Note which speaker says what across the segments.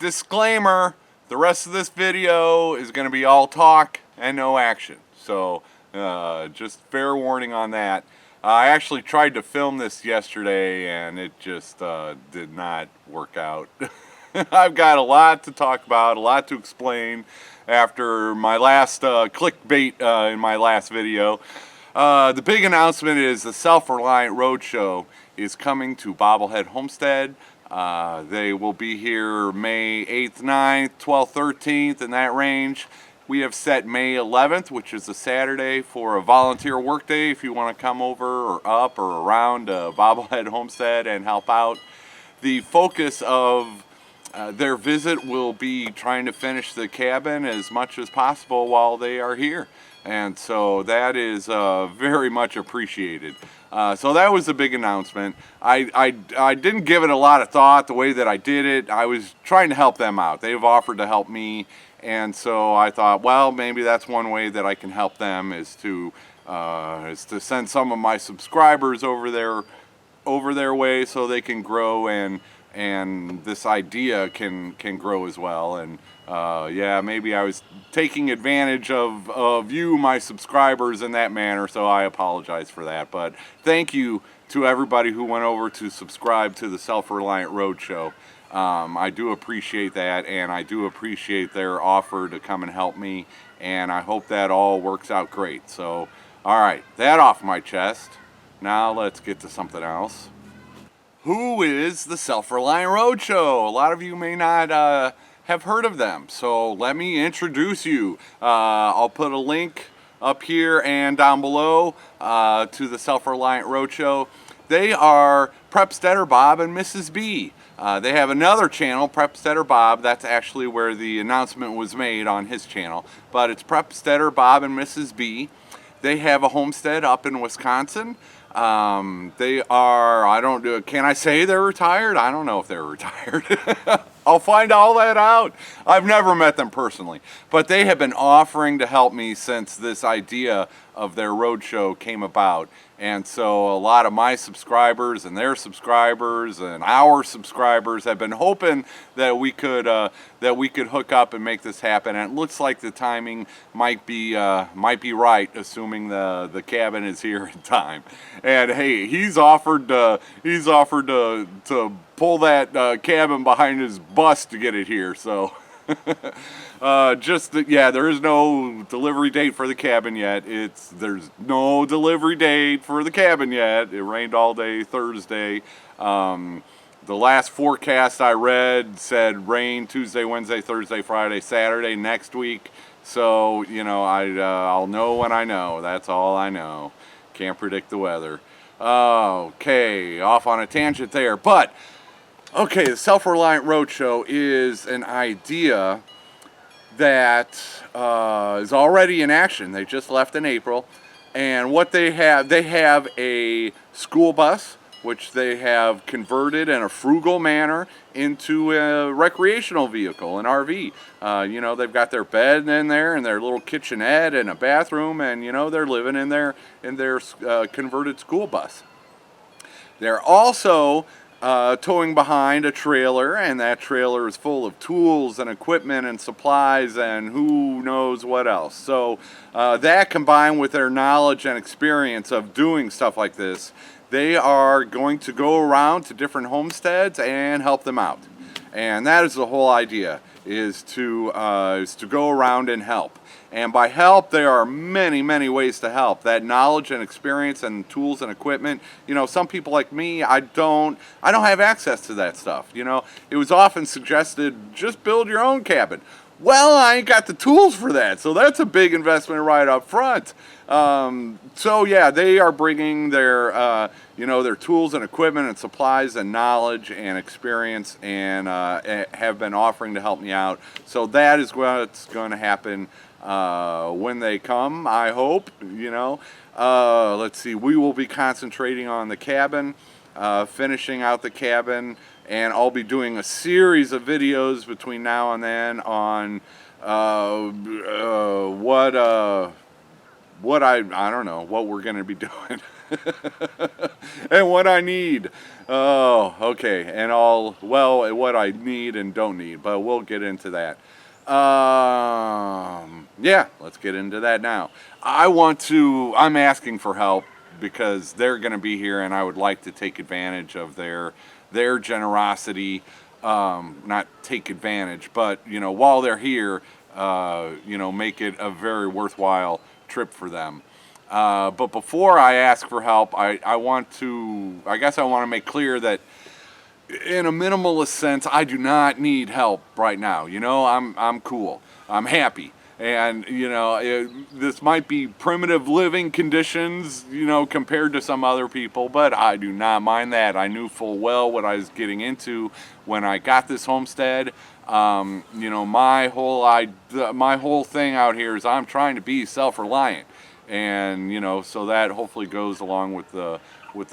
Speaker 1: disclaimer, the rest of this video is going to be all talk and no action. So just fair warning on that. I actually tried to film this yesterday and it just did not work out. I've got a lot to talk about, a lot to explain after my last clickbait in my last video. The big announcement is the Reliant Roadshow is coming to Bobblehead Homestead. They will be here May 8th, 9th, 12th, 13th, in that range. We have set May 11th, which is a Saturday, for a volunteer work day if you want to come over or up or around Bobblehead Homestead and help out. The focus of their visit will be trying to finish the cabin as much as possible while they are here. And so that is very much appreciated. So that was a big announcement. I didn't give it a lot of thought the way that I did it. I was trying to help them out. They've offered to help me. And so I thought, well, maybe that's one way that I can help them is to send some of my subscribers over their way so they can grow and this idea can grow as well. And yeah, maybe I was taking advantage of you, my subscribers, in that manner, so I apologize for that. But thank you to everybody who went over to subscribe to the Reliant Roadshow. I do appreciate that, and I do appreciate their offer to come and help me, and I hope that all works out great. So, all right, that off my chest. Now let's get to something else. Who is the Reliant Roadshow? A lot of you may not have heard of them, so let me introduce you. I'll put a link up here and down below to the Reliant Roadshow. They are Prepsteader Bob and Mrs. B. They have another channel, Prepsteader Bob. That's actually where the announcement was made on his channel. But it's Prepsteader Bob and Mrs. B. They have a homestead up in Wisconsin. They are, can I say they're retired? I don't know if they're retired. I'll find all that out. I've never met them personally, but they have been offering to help me since this idea of their roadshow came about. And so a lot of my subscribers and their subscribers and our subscribers have been hoping that we could hook up and make this happen. And it looks like the timing might be right, assuming the cabin is here in time. And hey, he's offered to pull that cabin behind his bus to get it here. So yeah, there is no delivery date for the cabin yet. There's no delivery date for the cabin yet. It rained all day Thursday. The last forecast I read said rain Tuesday, Wednesday, Thursday, Friday, Saturday next week. So, you know, I'll know when I know. That's all I know. Can't predict the weather. Okay, off on a tangent there. But, okay, the Reliant Roadshow is an idea that is already in action. They just left in April. And what they have a school bus, which they have converted in a frugal manner into a recreational vehicle, an RV. You know, they've got their bed in there and their little kitchenette and a bathroom, and you know, they're living in their converted school bus. They're also towing behind a trailer, and that trailer is full of tools and equipment and supplies and who knows what else. So that, combined with their knowledge and experience of doing stuff like this, they are going to go around to different homesteads and help them out. And that is the whole idea, is to go around and help. And by help, there are many, many ways to help. That knowledge and experience and tools and equipment, you know, some people like me, I don't have access to that stuff. You know, it was often suggested, just build your own cabin. Well, I ain't got the tools for that, so that's a big investment right up front. So yeah, they are bringing their, you know, their tools and equipment and supplies and knowledge and experience, and have been offering to help me out. So that is what's going to happen when they come, I hope. You know, let's see, we will be concentrating on the cabin, finishing out the cabin, and I'll be doing a series of videos between now and then on what I don't know what we're going to be doing. and what I need. Oh, okay. And what I need and don't need, but we'll get into that. Yeah, let's get into that now. I'm asking for help because they're going to be here and I would like to take advantage of their generosity. Not take advantage, but, while they're here, make it a very worthwhile trip for them. But before I ask for help, I guess I want to make clear that in a minimalist sense, I do not need help right now. I'm cool. I'm happy. And, this might be primitive living conditions, compared to some other people, but I do not mind that. I knew full well what I was getting into when I got this homestead. My whole thing out here is I'm trying to be self-reliant. And, so that hopefully goes along with the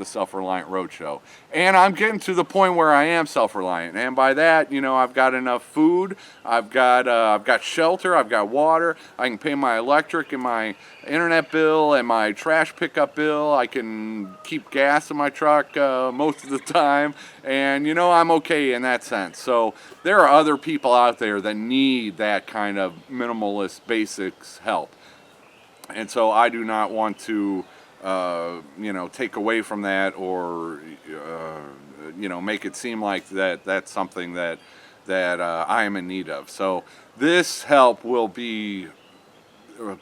Speaker 1: Self-Reliant Roadshow. And I'm getting to the point where I am self-reliant. And by that, I've got enough food, I've got shelter, I've got water, I can pay my electric and my internet bill and my trash pickup bill, I can keep gas in my truck most of the time, and I'm okay in that sense. So there are other people out there that need that kind of minimalist basics help. And so I do not want to take away from that or, make it seem like that's something that I am in need of. So this help will be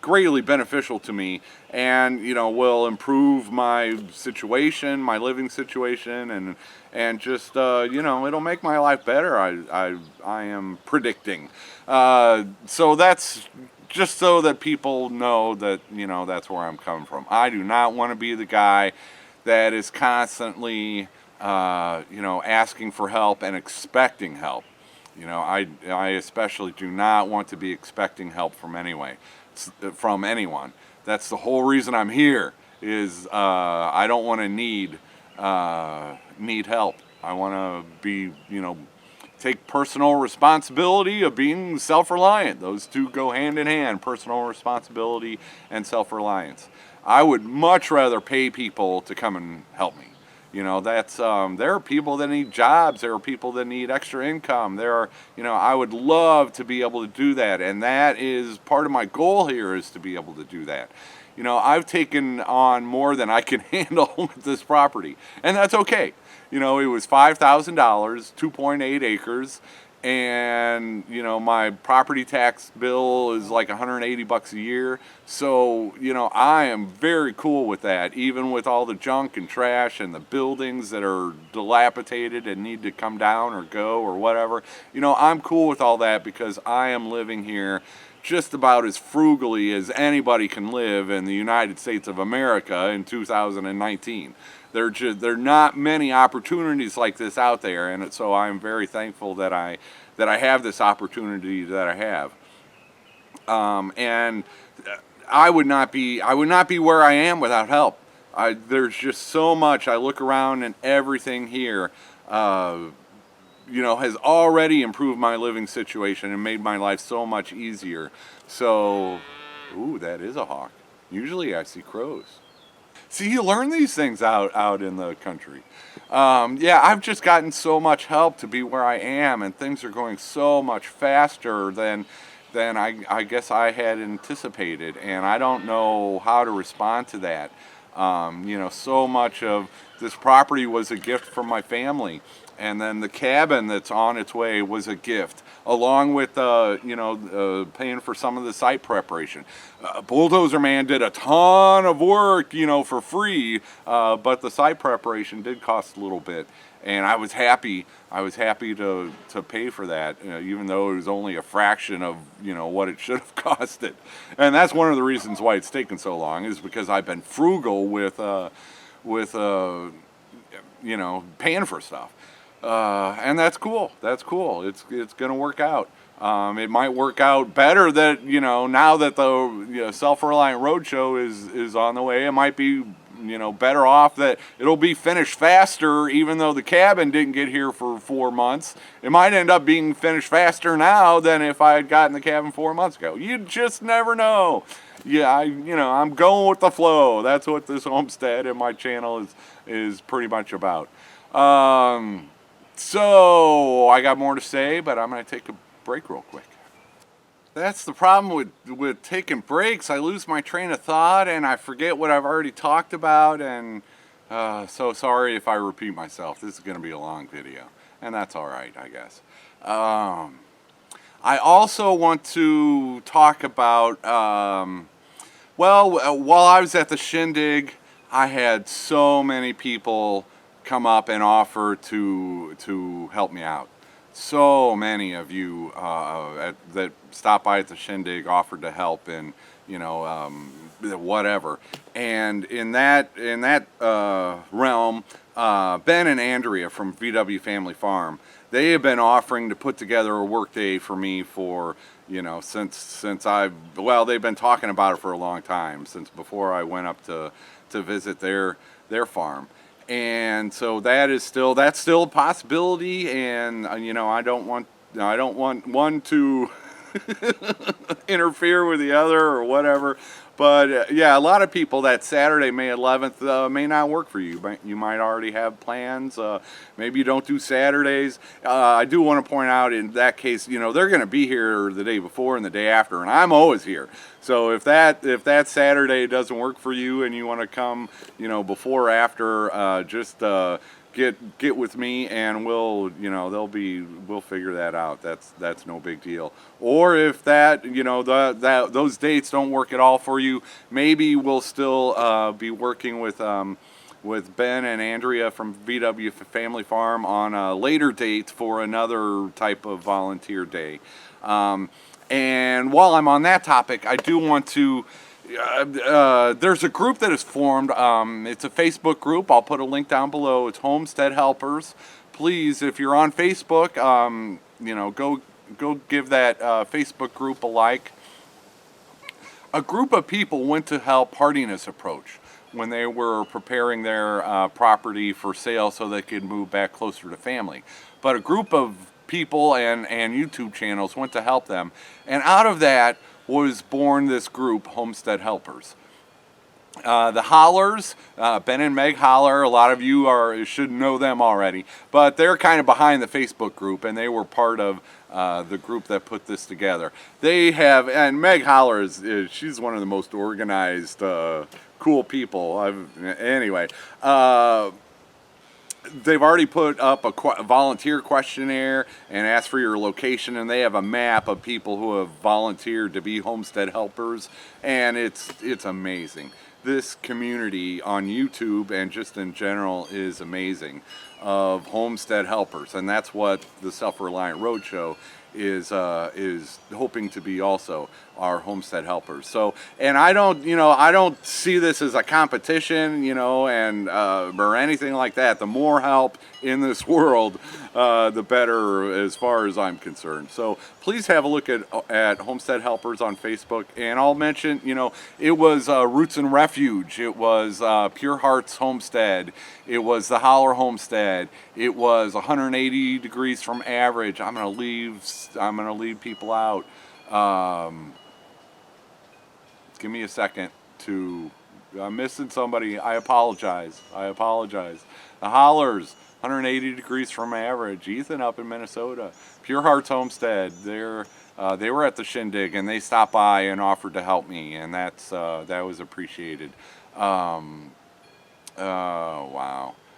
Speaker 1: greatly beneficial to me and, will improve my situation, my living situation, and just, it'll make my life better, I am predicting. So that's just so that people know that, that's where I'm coming from. I do not want to be the guy that is constantly, asking for help and expecting help. I especially do not want to be expecting help from anyone. That's the whole reason I'm here is I don't want to need help. I want to be, take personal responsibility of being self-reliant. Those two go hand in hand, personal responsibility and self-reliance. I would much rather pay people to come and help me. There are people that need jobs. There are people that need extra income. I would love to be able to do that. And that is part of my goal here is to be able to do that. I've taken on more than I can handle with this property. And that's okay. It was $5,000, 2.8 acres, and, my property tax bill is like $180 a year. So, I am very cool with that, even with all the junk and trash and the buildings that are dilapidated and need to come down or go or whatever. I'm cool with all that because I am living here just about as frugally as anybody can live in the United States of America in 2019. There are not many opportunities like this out there, and so I'm very thankful that I have this opportunity that I have. And I would not be where I am without help. There's just so much. I look around and everything here, has already improved my living situation and made my life so much easier. So, ooh, that is a hawk. Usually I see crows. See, you learn these things out in the country. I've just gotten so much help to be where I am, and things are going so much faster than I guess I had anticipated, and I don't know how to respond to that. So much of this property was a gift from my family, and then the cabin that's on its way was a gift, along with paying for some of the site preparation. Bulldozer Man did a ton of work, for free, but the site preparation did cost a little bit, and I was happy to pay for that, even though it was only a fraction of what it should have costed. And that's one of the reasons why it's taken so long, is because I've been frugal with paying for stuff. And that's cool. It's going to work out. It might work out better that, now that the Self-Reliant Roadshow is on the way. It might be, better off that it'll be finished faster, even though the cabin didn't get here for 4 months. It might end up being finished faster now than if I had gotten the cabin 4 months ago. You just never know. yeah, I'm going with the flow. That's what this homestead and my channel is pretty much about. So I got more to say, but I'm going to take a break real quick. That's the problem with taking breaks. I lose my train of thought and I forget what I've already talked about, and so sorry if I repeat myself. This is going to be a long video, and that's all right, I guess. I also want to talk about, well, while I was at the shindig, I had so many people come up and offer to help me out. So many of you that stopped by at the shindig offered to help, and whatever. And in that realm, Ben and Andrea from VW Family Farm, they have been offering to put together a work day for me for, since they've been talking about it for a long time, since before I went up to visit their farm. And so that's still a possibility, and I don't want one to interfere with the other or whatever. But yeah, a lot of people, that Saturday, May 11th, may not work for you. You might already have plans. Maybe you don't do Saturdays. I do want to point out, in that case, they're going to be here the day before and the day after, and I'm always here. So if that Saturday doesn't work for you and you want to come, before or after, just get with me, and we'll figure that out. That's no big deal. Or if those dates don't work at all for you, maybe we'll still be working with Ben and Andrea from VW Family Farm on a later date for another type of volunteer day. And while I'm on that topic, I do want to. There's a group that is formed. It's a Facebook group. I'll put a link down below. It's Homestead Helpers. Please, if you're on Facebook, go give that Facebook group a like. A group of people went to help Heartiness Approach when they were preparing their property for sale so they could move back closer to family. But a group of people and YouTube channels went to help them, and out of that was born this group, Homestead Helpers. The Hollars, Ben and Meg Hollar, a lot of you should know them already, but they're kind of behind the Facebook group, and they were part of the group that put this together. And Meg Hollar she's one of the most organized, cool people. Anyway, they've already put up a volunteer questionnaire and asked for your location, and they have a map of people who have volunteered to be homestead helpers, and it's amazing. This community on YouTube and just in general is amazing, of homestead helpers, and that's what the Self-Reliant Roadshow is hoping to be also, our homestead helpers. So, and I don't see this as a competition, and or anything like that. The more help in this world, the better, as far as I'm concerned. So please have a look at Homestead Helpers on Facebook, and I'll mention, it was Roots and Refuge, it was Pure Hearts Homestead, it was the Hollar Homestead, it was 180 degrees from average. I'm gonna leave people out. Give me a second I'm missing somebody. I apologize. The Hollars, 180 degrees from average. Ethan up in Minnesota. Pure Hearts Homestead. They were at the shindig, and they stopped by and offered to help me, and that was appreciated. Wow.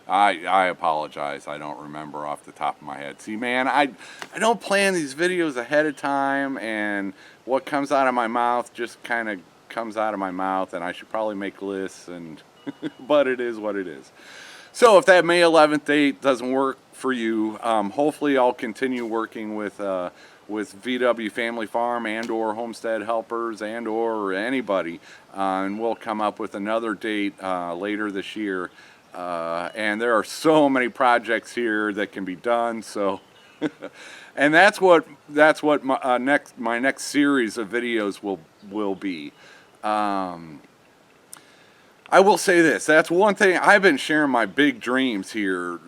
Speaker 1: I apologize. I don't remember off the top of my head. See, man, I don't plan these videos ahead of time, and what comes out of my mouth just kind of comes out of my mouth, and I should probably make lists, and but it is what it is. So if that May 11th date doesn't work for you, hopefully I'll continue working with VW Family Farm and or Homestead Helpers and or anybody, and we'll come up with another date later this year. And there are so many projects here that can be done, so and that's what my next series of videos will be. I will say this, that's one thing. I've been sharing my big dreams here,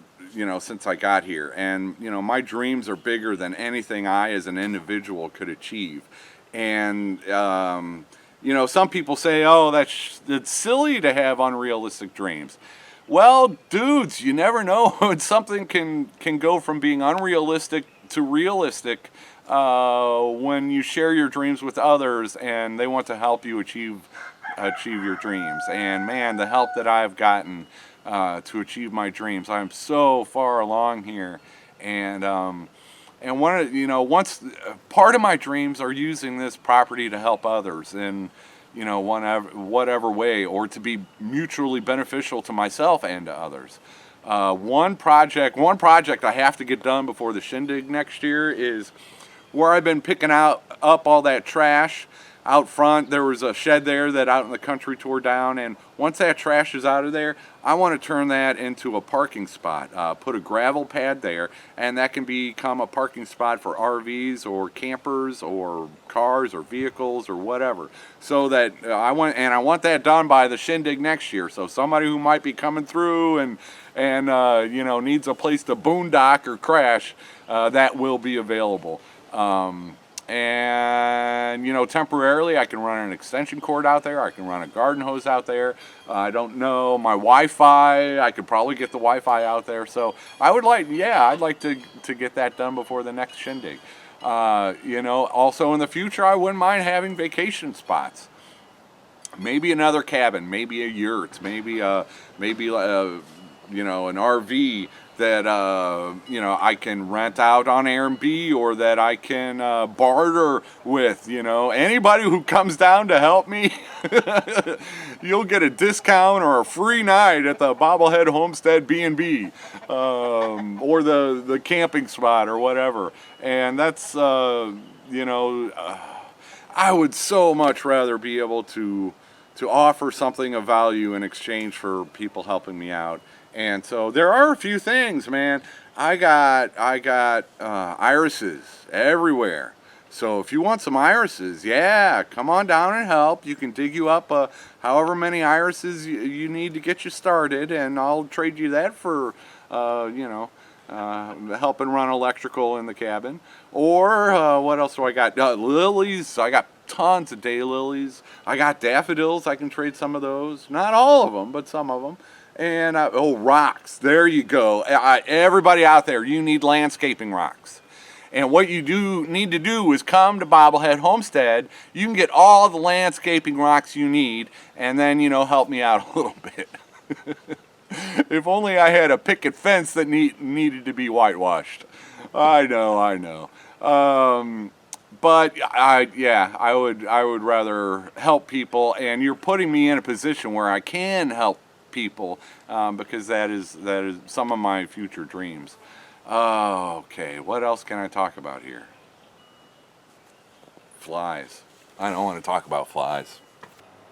Speaker 1: since I got here, and my dreams are bigger than anything I as an individual could achieve. And you know, some people say, oh, it's silly to have unrealistic dreams. Well, dudes, you never know when something can go from being unrealistic to realistic when you share your dreams with others and they want to help you achieve your dreams. And man, the help that I've gotten to achieve my dreams, I'm so far along here. And one of, you know, once part of my dreams are using this property to help others in, you know, whatever way, or to be mutually beneficial to myself and to others. One project I have to get done before the shindig next year is where I've been picking up all that trash out front. There was a shed there that out in the country tore down, and once that trash is out of there, I want to turn that into a parking spot. Put a gravel pad there, and that can become a parking spot for RVs or campers or cars or vehicles or whatever. So that I want that done by the shindig next year. So somebody who might be coming through and you know, needs a place to boondock or crash, that will be available. And, you know, temporarily I can run an extension cord out there. I can run a garden hose out there. I don't know, my Wi-Fi, I could probably get the Wi-Fi out there. So I would like, yeah, I'd like to get that done before the next shindig. You know, also in the future, I wouldn't mind having vacation spots. Maybe another cabin, maybe a yurt, maybe you know, an RV that you know, I can rent out on Airbnb, or that I can barter with. You know, anybody who comes down to help me, you'll get a discount or a free night at the Bobblehead Homestead B&B, or the camping spot or whatever. And that's you know, I would so much rather be able to offer something of value in exchange for people helping me out. And so there are a few things, man. I got irises everywhere. So if you want some irises, yeah, come on down and help. You can dig you up however many irises you need to get you started, and I'll trade you that for, you know, helping run electrical in the cabin. Or what else do I got? Lilies. I got tons of daylilies. I got daffodils. I can trade some of those. Not all of them, but some of them. And, oh, rocks. There you go. Everybody out there, you need landscaping rocks. And what you need to do is come to Bobblehead Homestead. You can get all the landscaping rocks you need, and then, you know, help me out a little bit. If only I had a picket fence that needed to be whitewashed. I know. But I would rather help people, and you're putting me in a position where I can help people, because that is some of my future dreams. Okay, what else can I talk about here? Flies. I don't want to talk about flies.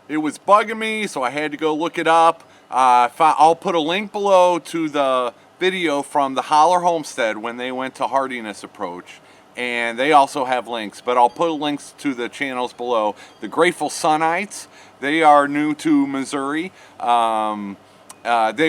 Speaker 1: It was bugging me, so I had to go look it up. I'll put a link below to the video from the Hollar Homestead when they went to Heartiness Approach, and they also have links, but I'll put links to the channels below. The Grateful Sunites, they are new to Missouri. They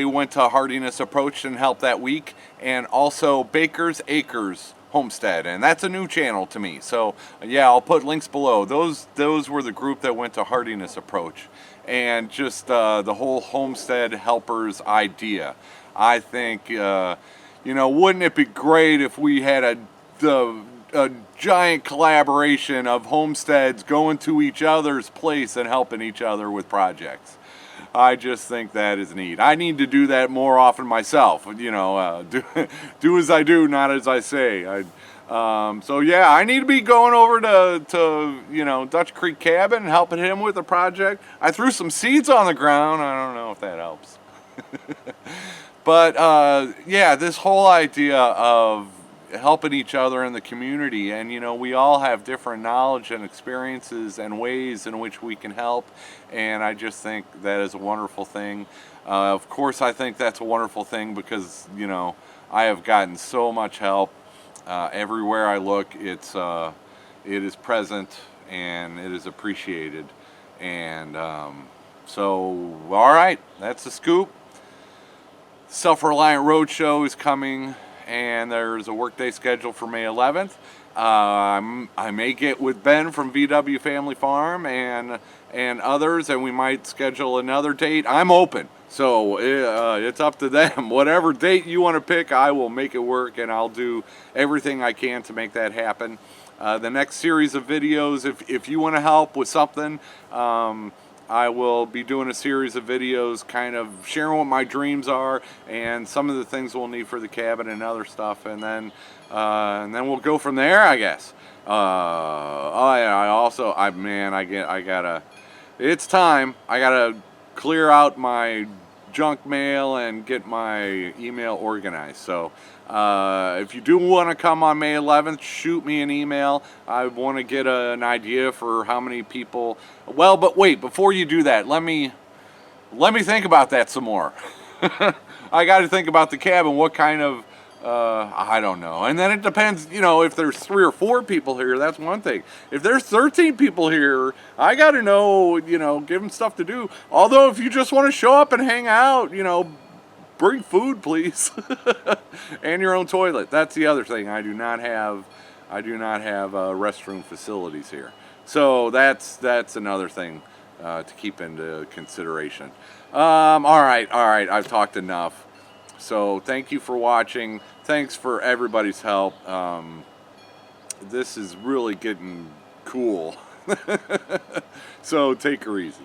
Speaker 1: went to Heartiness Approach and helped that week, and also Baker's Acres Homestead, and that's a new channel to me. So yeah, I'll put links below. Those were the group that went to Heartiness Approach, and just the whole homestead helpers idea. I think you know, wouldn't it be great if we had a giant collaboration of homesteads going to each other's place and helping each other with projects? I just think that is neat. I need to do that more often myself. You know, do as I do, not as I say. So yeah, I need to be going over to you know, Dutch Creek Cabin and helping him with a project. I threw some seeds on the ground. I don't know if that helps. But yeah, this whole idea of helping each other in the community, and you know, we all have different knowledge and experiences and ways in which we can help, and I just think that is a wonderful thing. Of course, I think that's a wonderful thing because, you know, I have gotten so much help. Everywhere I look, it is present and it is appreciated. And so, all right, that's the scoop. Self-Reliant Roadshow is coming, and there's a workday schedule for May 11th. I may get with Ben from VW Family Farm and others, and we might schedule another date. I'm open, so it's up to them. Whatever date you want to pick, I will make it work, and I'll do everything I can to make that happen. The next series of videos, if you want to help with something, I will be doing a series of videos kind of sharing what my dreams are and some of the things we'll need for the cabin and other stuff, and then we'll go from there, I guess. Oh yeah, I gotta, it's time. I gotta clear out my junk mail and get my email organized. So if you do want to come on May 11th, shoot me an email. I want to get an idea for how many people. Well, but wait, before you do that, let me think about that some more. I got to think about the cabin. What kind of I don't know. And then it depends, if there's 3 or 4 people here, that's one thing. If there's 13 people here, I got to know, give them stuff to do. Although if you just want to show up and hang out, bring food, please. And your own toilet. That's the other thing. I do not have restroom facilities here. So that's another thing to keep into consideration. All right. I've talked enough. So thank you for watching. Thanks for everybody's help. This is really getting cool. So take her easy.